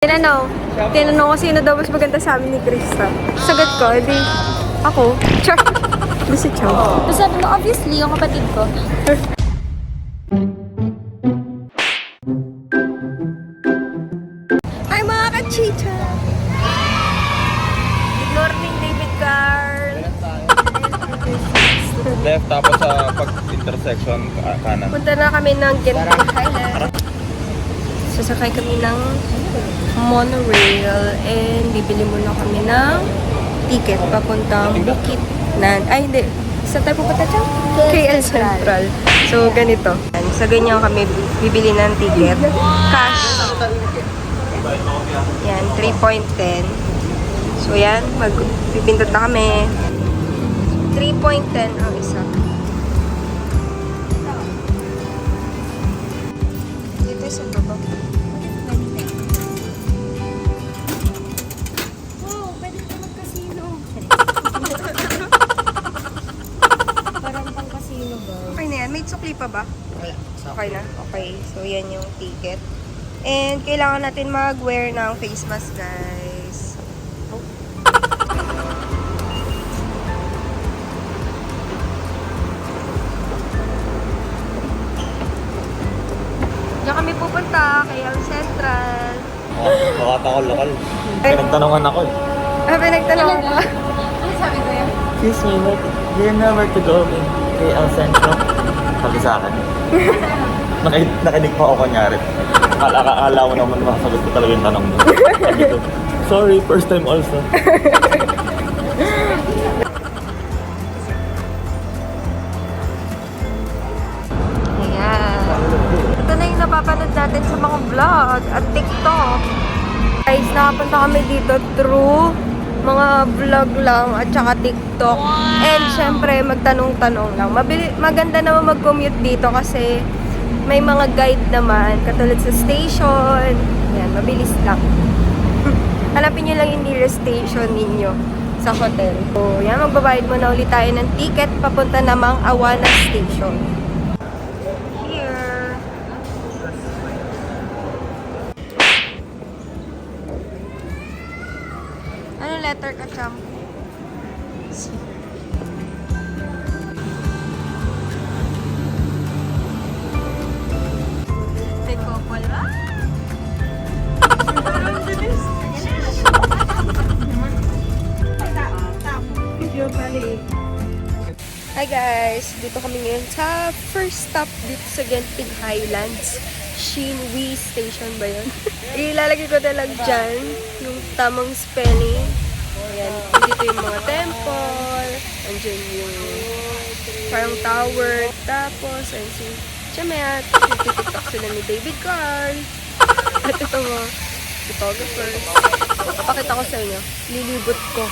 Tinanong ko sino daw mas maganda sa amin ni Krista. Sagot ko, edi ako. Char. Di si Chow. So sabi mo, obviously, yung kapatid ko. Ay, mga kachicha! Good morning, David Carl. Left, tapos sa pag-intersection, kanan. Punta na kami ng Genting Highlands. Sasakay kami ng monorail and bibili muna kami ng ticket papuntang Bukidnon. Ay, hindi. Saan tayo pupunta dyan? KL Central. So, ganito. So, ganyan kami bibili ng ticket. Cash. Yan, 3.10. So, yan. Magpipindot na kami. 3.10 ang isa. Dito sa baba. Wow, pwede ka mag-casino. Parang pang casino ba? Okay na yan. May sukli pa ba? Okay na. Okay. So, yan yung ticket. And, kailangan natin mag-wear ng face mask, guys. Oh. Diyan kami pupunta, KL Central. Bakata ko lokal. Pinagtanungan ako eh. Pinagtanong ko. Excuse me, do you know where to go in KL Central? Sabi sa akin. Nakinig pa ako kunyari. Akala mo naman makasagot ko talaga yung tanong mo. Sabi ko, sorry, first time also. Ayan. Ito na yung napapanood natin sa mga vlog at TikTok. Guys, nakapunta kami dito through mga vlog lang at saka TikTok. And syempre, magtanong-tanong lang. Maganda naman mag-commute dito kasi may mga guide naman, katulad sa station. Yan, mabilis lang. Hanapin nyo lang yung nearest station ninyo sa hotel. So, yan, magbabayad muna ulit tayo ng ticket papunta namang Awana Station. Here. Ano letter ka, Cham? Teko pala. Hi guys! Dito kami ngayon sa first stop dito sa Genting Highlands. Shinwi Station ba yun? Ilalagay ko na lang dyan yung tamang spelling. Ayan. Dito yung mga temple. Andyan yung parang tower. Tapos, ayan si Chamet. Nagtitiktok sila ni David Carl. At ito mga photographers. Papakita ko sa inyo. Lilibot ko.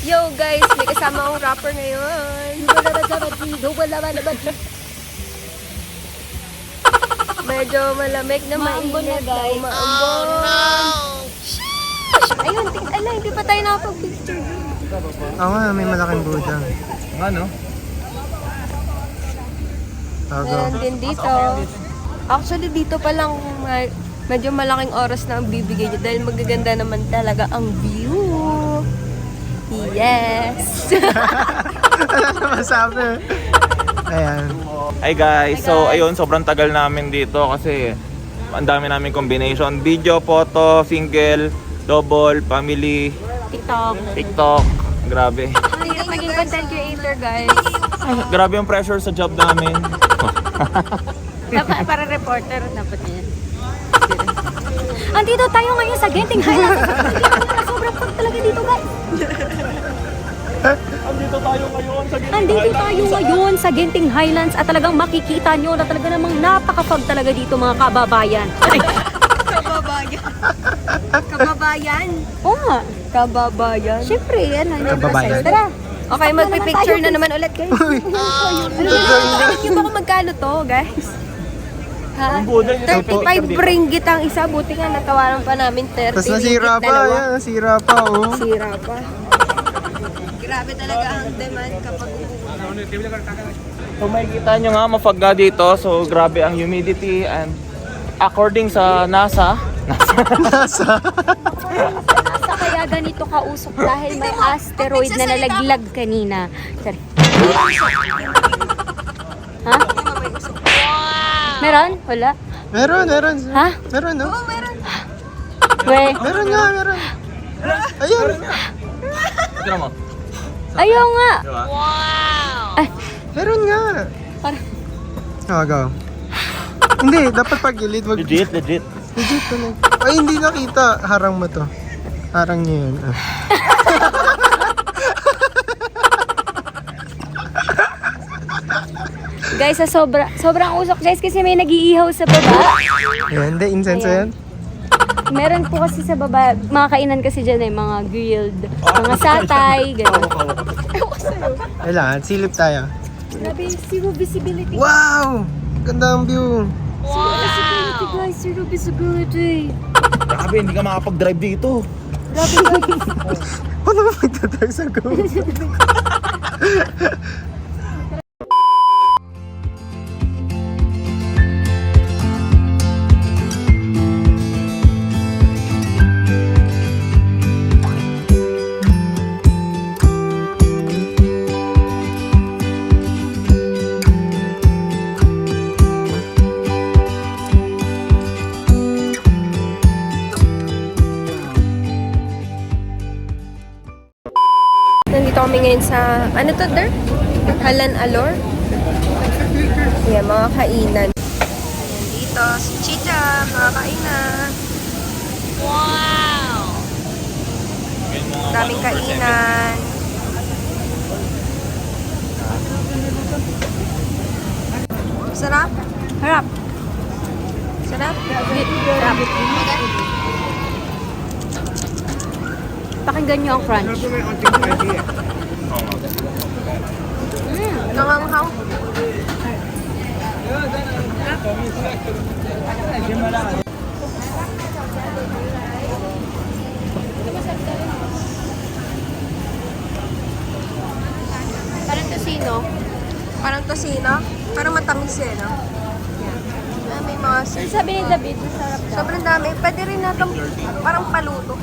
Yo guys, may kasama akong rapper ngayon. Medyo malamig na Maambon mainit na, guys. Maambon. Oh no! Sheesh! Ayun, hindi pa tayo nakapag-picture. Oo nga, may malaking Buddha. Ano? Meron din dito. Actually, dito pa lang medyo malaking oras na ang bibigay niyo dahil magaganda naman talaga ang view. Yes! Ano naman sabi? Ayan. Hi guys, so ayun, sobrang tagal namin dito kasi ang dami namin combination. Video, photo, single, double, family, TikTok. Grabe. Ang hirap maging content creator, guys. Grabe yung pressure sa job namin. Para reporter, dapat yan. Andito tayo ngayon sa Genting Highlands. Sobrang pag talaga dito, guys. Andito tayo ngayon sa Genting Highlands at talagang makikita nyo na talaga namang napaka-fog talaga dito, mga kababayan. Kababayan. Kababayan? Oo nga. Kababayan. Siyempre, yan. Kababayan. Tara. Okay, magpipicture na naman ulit, guys. Ano ba kung magkano to, guys? Ha? Yung budol, yung 35 ringgit ang isa. Buti nga natawaran pa namin 30 Tapos ringgit nasira pa, dalawa. yan, nasira pa, oh. Sira pa. Grabe talaga ang demand kapag So makikita nyo nga mafagga dito. So grabe ang humidity and according sa NASA, Nasa. Sa kaya ganito kausok dahil may asteroid na nalaglag kanina. Sorry. Ha? Meron? Wala? Meron. Ha? Meron, no? We. Meron nga, meron. Ayun. tignan mo. Ayaw nga. Diba? Meron nga. Parang- Ah, go. Hindi, dapat pagilid. Wag... Legit. Legit to. Ay, hindi nakita. Harang mo to. Harang niyo yun. Ah. Guys, sobrang usok guys kasi may nag-iihaw sa baba. Ayan, hindi. Insenso yan. Meron po kasi sa baba, mga kainan kasi dyan ay mga grilled, mga satay, gano'n. Kailangan, silip tayo. Grabe, zero visibility. Wow! Ganda ang view. Zero visibility guys, zero visibility. Grabe, hindi ka makapag-drive dito. Grabe guys. Paano ba magtatag sa go? Nandito kami ngayon sa, ano to, Der? Halan Alor? Yan, mga kainan. Ayan, dito, si Chicha, mga kainan. Wow! Daming kainan. Sarap? Harap. Sarap? Harap. Pakinggan nyo ang crunch. Nanganghang. Parang tosino. Parang tosino. Parang matamis eh, no? Ah, may mga Sabi ni David, masarap daw. sobrang dami. Pwede rin natin parang paluto.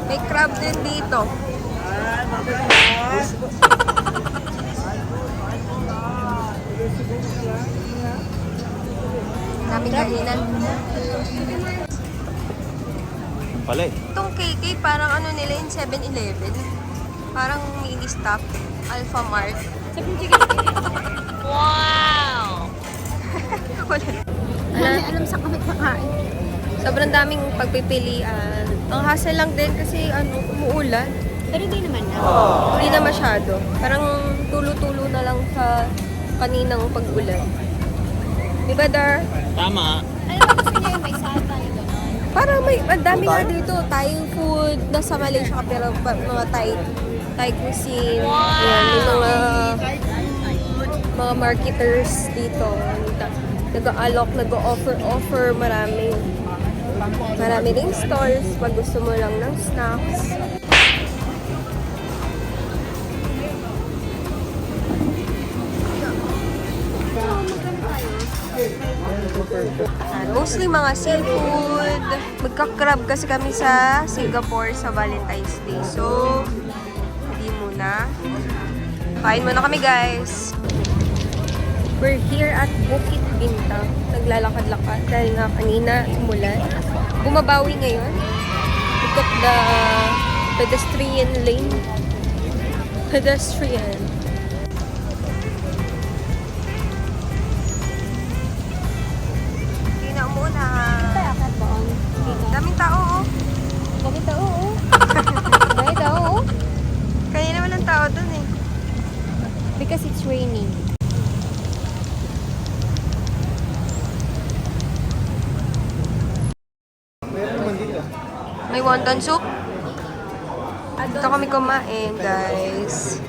May crab din dito. Daming kainan. Pala eh. Itong KK parang ano nila yung 7-Eleven. Parang mini stop. Alpha Mart. Sabi ni Chicken. Wala. Alam sa kami kakain. Sobrang daming pagpipilian. Ang hassle lang din kasi umuulan. Pero hindi naman na. Hindi na masyado. Parang tulo-tulo na lang sa kaninang pag-ulan. Diba, Dar? Tama. Ano ba gusto niya yung may satay, gano'n? Parang may, ang dami nga dito. Thai food, nasa Malaysia ka, pero mga Thai cuisine. Yan, yung mga marketers dito. Nag-aalok, nag-offer, marami ding stalls pag gusto mo lang ng snacks. Mostly mga seafood. Magka-crab kasi kami sa Singapore sa Valentine's Day. So, hindi muna. Kain muna kami, guys. We're here at Bukit Bintang. Naglalakad-lakad dahil nga kanina umulan. Bumabawi ngayon. We took the pedestrian lane. Pedestrian. Hindi na umulan. Akit ba on? Daming tao, oh. Bakit daw, oo? Bakit daw, oo? Kanina walang tao dun eh. Because it's raining. May wonton soup. Dito kami kumain, guys.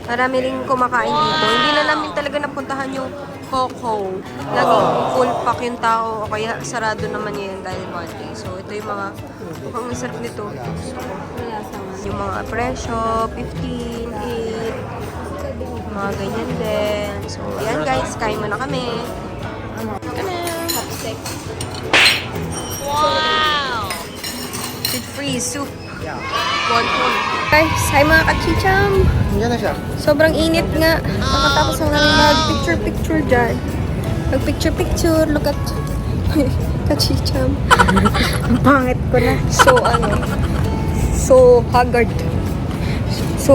Marami rin kumakain dito. Hindi na namin talaga napuntahan yung Coco. Laging full pack yung tao o kaya sarado naman yun dahil Monday. So, ito yung mga mukhang masarap nito. So, yung mga presyo, 15, 8, mga ganyan din. So, yan guys, kain muna kami. Wow! With free soup. Wonton. Guys, hi mga kachicham. Yan na siya. Sobrang init nga. Nakatapos na namin mag-picture-picture dyan. Mag-picture-picture. Look at kachicham. Ang pangit ko na. So haggard. So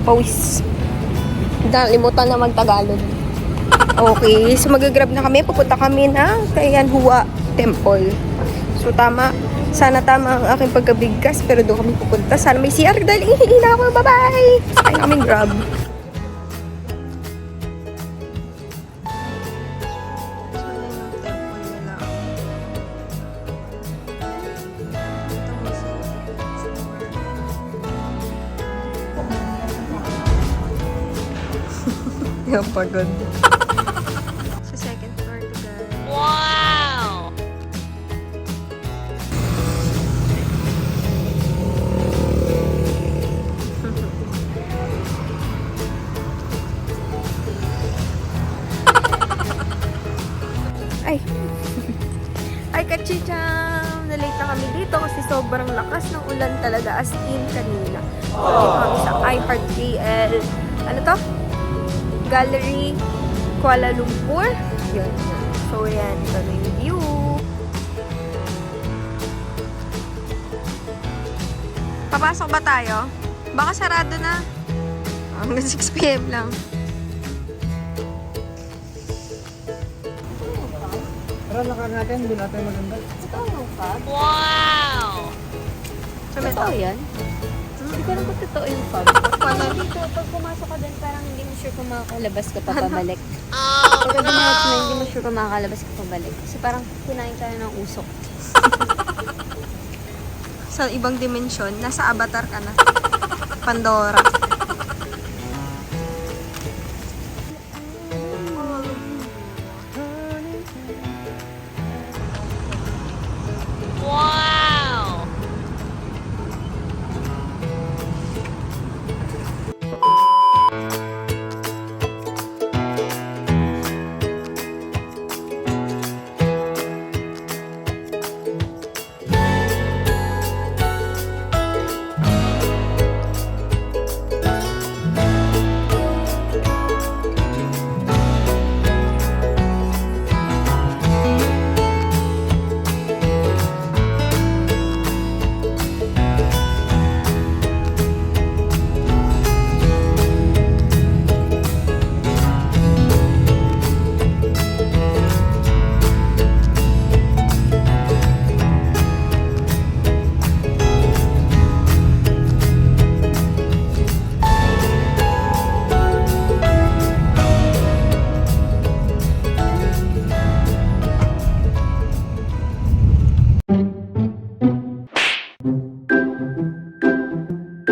pawis. Nalimutan na mag-Tagalog. Okay, so mag-grab na kami. Pupunta kami ng Kayanhua Temple. So tama. Sana tama ang aking pagkabigkas, pero doon kami pupunta. Sana may CR dahil ihihina ako. Bye-bye! Sakay na kaming grab. Yung pagod. Sa second floor to guys. Wow! Ay! Ay, kachicham! Nalate na kami dito kasi sobrang lakas ng ulan talaga as in kanina. So, dito kami sa iHeart KL. Ano to? Gallery Kuala Lumpur. Yun. So, yan. Ito na yung view. Papasok ba tayo? Baka sarado na. Hanggang 6 PM lang. Tara, lakad natin. Hindi natin maganda. Totoo yan? Hindi ko alam kung totoo yung pub. Parang dito, pag pumasok ka dun, parang hindi mo sure kung makakalabas ka pa pabalik. Pag dumarat mo, hindi mo sure kung makakalabas ka pabalik. Kasi parang kinain ka na ng usok. Sa ibang dimensyon, nasa Avatar ka na. Pandora.